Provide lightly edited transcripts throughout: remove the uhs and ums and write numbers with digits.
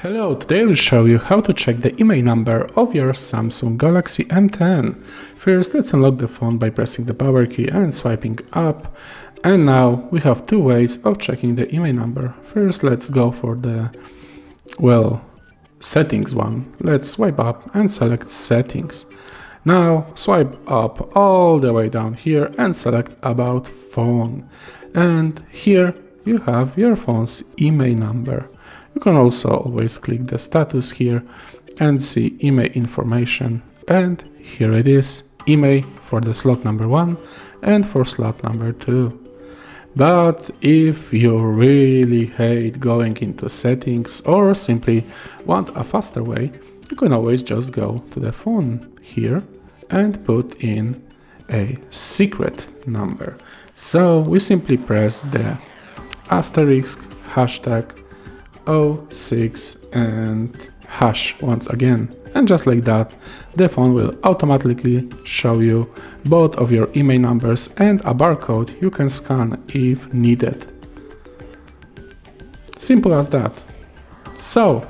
Hello, today I will show you how to check the IMEI number of your Samsung Galaxy M10. First, let's unlock the phone by pressing the power key and swiping up. And now we have two ways of checking the IMEI number. First, let's go for the, settings one. Let's swipe up and select settings. Now swipe up all the way down here and select about phone. And here you have your phone's IMEI number. You can also always click the status here and see IMEI information, and here it is, IMEI for the slot number 1 and for slot number 2. But if you really hate going into settings or simply want a faster way, you can always just go to the phone here and put in a secret number. So we simply press the asterisk, hashtag 06 and hash once again, and just like that the phone will automatically show you both of your IMEI numbers and a barcode you can scan if needed. Simple as that. So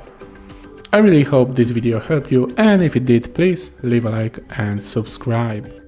I really hope this video helped you, and if it did, please leave a like and subscribe.